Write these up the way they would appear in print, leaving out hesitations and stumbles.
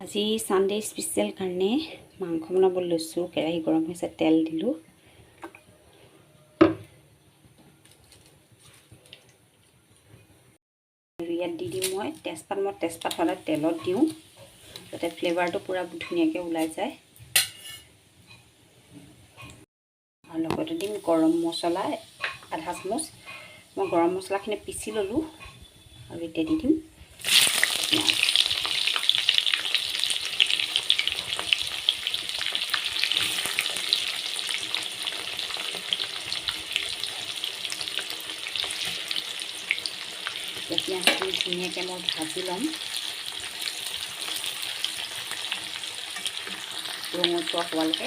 আজি Sunday special কাৰণে মাংস বনাব লৈছোঁ। কেৰাহী গৰম হৈছে, তেল দিলোঁ। আৰু ইয়াত দি দিম মই তেজপাত। তেজপাত সদায় তেলত দিওঁ যাতে ফ্লেভাৰটো পূৰা ধুনীয়াকৈ ওলাই যায়। আৰু লগতে দিম গৰম মছলা আধা চামুচ। মই গৰম মছলাখিনি পিচি ল'লোঁ আৰু এতিয়া দি দিম পিঁয়াজ। পিঁয়াজখিনি ধুনীয়াকৈ মই ভাজি ল'ম ৰঙচুৱা হোৱালৈকে।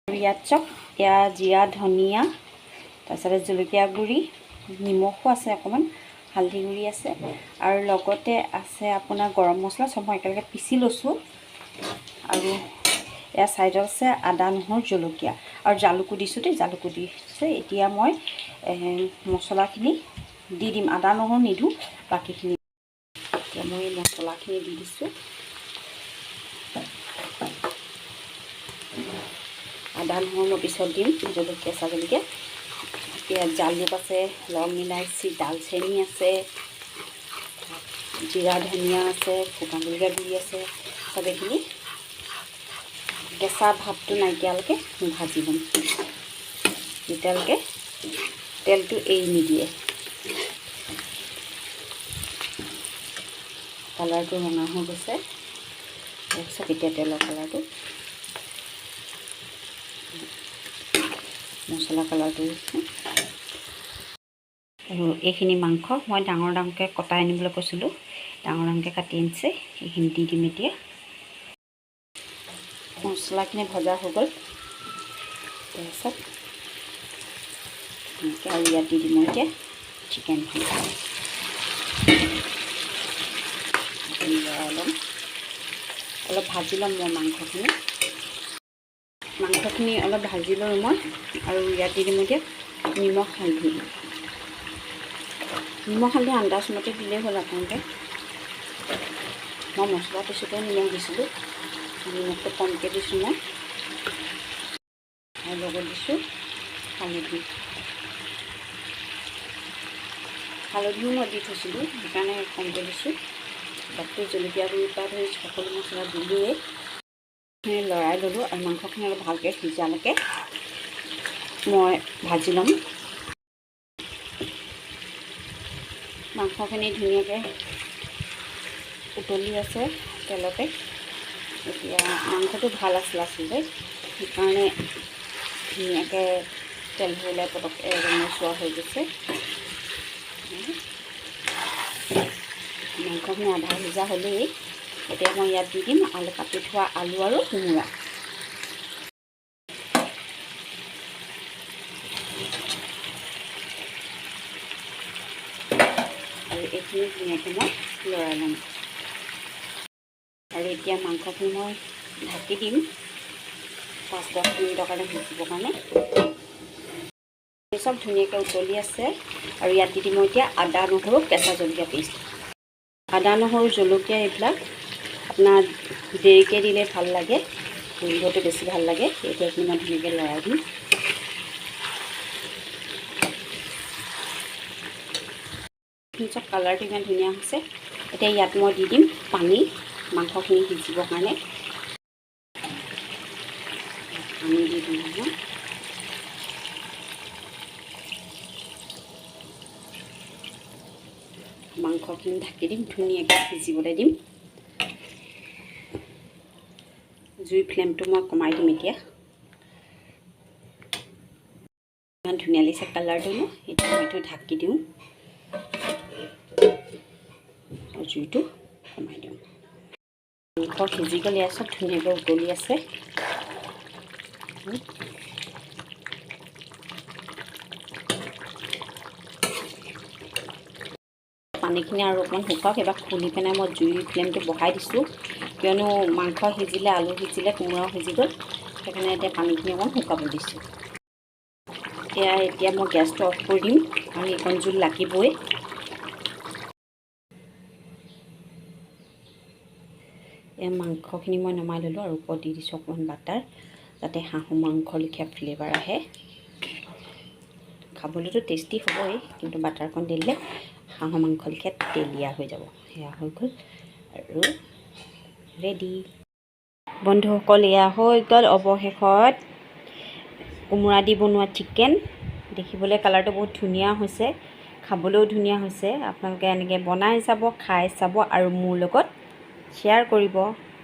আৰু ইয়াত চাওক, ইয়াত জিৰা, ধনিয়া, তাৰপিছতে জলকীয়া গুড়ি, নিমখো আছে অকণমান, হালধি গুড়ি আছে আৰু লগতে আছে আপোনাৰ গৰম মছলা। চব মই একেলগে পিচি লৈছোঁ। আৰু ইয়াৰ ছাইডত আছে আদা, নহৰু, জলকীয়া আৰু জালুকো দিছোঁ দেই, জালুকো দিছোঁ। এতিয়া মই মছলাখিনি দি দিম। আদা নহৰু নিদিওঁ, বাকীখিনি এতিয়া মই মছলাখিনি দি দিছোঁ। আদা নহৰু মই পিছত দিম, জলকীয়া ছাজলকীয়া। ইয়াত জালুক আছে, লং ইলাচি, দালচেনি আছে, জিৰা, ধনিয়া আছে, শুকান জলকীয়া গুড়ি আছে। চবেইখিনি কেঁচা ভাৱটো নাইকিয়ালৈকে ভাজি ল'ম, যেতিয়ালৈকে তেলটো এৰি নিদিয়ে। কালাৰটো ৰঙা হৈ গৈছে, তাৰপিছত এতিয়া তেলৰ কালাৰটো, মছলা কালাৰটো হৈছে। আৰু এইখিনি মাংস মই ডাঙৰ ডাঙৰকৈ কটাই আনিবলৈ কৈছিলোঁ, ডাঙৰ ডাঙৰকৈ কাটি আনিছে। এইখিনি দি দিম এতিয়া। মছলাখিনি ভজা হৈ গ'ল, তাৰপিছত আৰু ইয়াত দি দিম মই এতিয়া চিকেনখিনি। অলপ ভাজি ল'ম মই মাংসখিনি অলপ ভাজি লওঁ মই। আৰু ইয়াত দি দিম এতিয়া নিমখ, হালধি। নিমখ হালধি আন্দাজমতে দিলেই হ'ল আপোনালোকে। মই মছলা পিছতে নিমখ দিছিলোঁ, নিমখটো কমকৈ দিছোঁ মই। আৰু লগত দিছোঁ হালধিও মই দি থৈছিলোঁ, সেইকাৰণে কমকৈ দিছোঁ। বাকী জলকীয়া গুড়িৰ পৰা ধৰি সকলো মছলা দিলোঁৱেই। লৰাই ল'লোঁ আৰু মাংসখিনি অলপ ভালকৈ সিজালৈকে মই ভাজি ল'ম। মাংসখিনি ধুনীয়াকৈ উতলি আছে তেলতে। এতিয়া মাংসটো ভাল আছিল আচলতে, সেইকাৰণে ধুনীয়াকৈ তেলবোৰ ওলাই পটককৈ ৰঙচুৱা হৈ গৈছে। মাংসখিনি আধা সিজা হ'লেই। এতিয়া মই ইয়াত দি দিম কাটি থোৱা আলু আৰু কোমোৰা। আৰু এইখিনি ধুনীয়াকৈ মই লৰাই ল'ম। আৰু এতিয়া মাংসখিনি মই ঢাকি দিম 5-10 মিনিটৰ কাৰণে সিজিবৰ কাৰণে। চব ধুনীয়াকৈ উতলি আছে। আৰু ইয়াত দি দিম মই এতিয়া আদা, নহৰু, কেঁচা জলকীয়া পেষ্ট। আদা, নহৰু, জলকীয়া এইবিলাক আপোনাৰ দেৰিকৈ দিলে ভাল লাগে, গোন্ধটো বেছি ভাল লাগে। এতিয়া এইখিনি মই ধুনীয়াকৈ লৰাই দিম। চব কালাৰটো ইমান ধুনীয়া হৈছে। এতিয়া ইয়াত মই দি দিম পানী, মাংসখিনি সিজিবৰ কাৰণে পানী দি দিম মই। মাংসখিনি ঢাকি দিম, ধুনীয়াকৈ সিজিবলৈ দিম। জুইৰ ফ্লেমটো মই কমাই দিম এতিয়া। ইমান ধুনীয়া লাগিছে কালাৰটো ন। এতিয়া মই এইটো ঢাকি দিওঁ, জুইটো কমাই দিওঁ। মাংস সিজি গ'ল, ইয়াত চব ধুনীয়াকৈ উতলি আছে। পানীখিনি আৰু অকণমান শুকাওক। এবাৰ খুলি পেলাই মই জুইৰ ফ্লেমটো বঢ়াই দিছোঁ, কিয়নো মাংস সিজিলে, আলু সিজিলে, কোমোৰাও সিজি গ'ল। সেইকাৰণে এতিয়া পানীখিনি অকণমান শুকাব দিছোঁ। এতিয়া মই গেছটো অফ কৰি দিম, কাৰণ এইকণ জোল লাগিবই। এই মাংসখিনি মই নমাই ল'লোঁ আৰু ওপৰত দি দিছোঁ অকণমান বাটাৰ, যাতে হাঁহৰ মাংসৰ লেখীয়া ফ্লেভাৰ আহে। খাবলৈতো টেষ্টি হ'বই, কিন্তু বাটাৰকণ দিলে হাঁহৰ মাংস লেখীয়া তেলীয়া হৈ যাব। সেয়া হৈ গ'ল আৰু ৰেডি। বন্ধুসকল, এয়া হৈ গ'ল অৱশেষত কোমোৰা দি বনোৱা চিকেন। দেখিবলৈ কালাৰটো বহুত ধুনীয়া হৈছে, খাবলৈও ধুনীয়া হৈছে। আপোনালোকে এনেকৈ বনাই চাব, খাই চাব আৰু মোৰ লগত শ্বেয়াৰ কৰিব।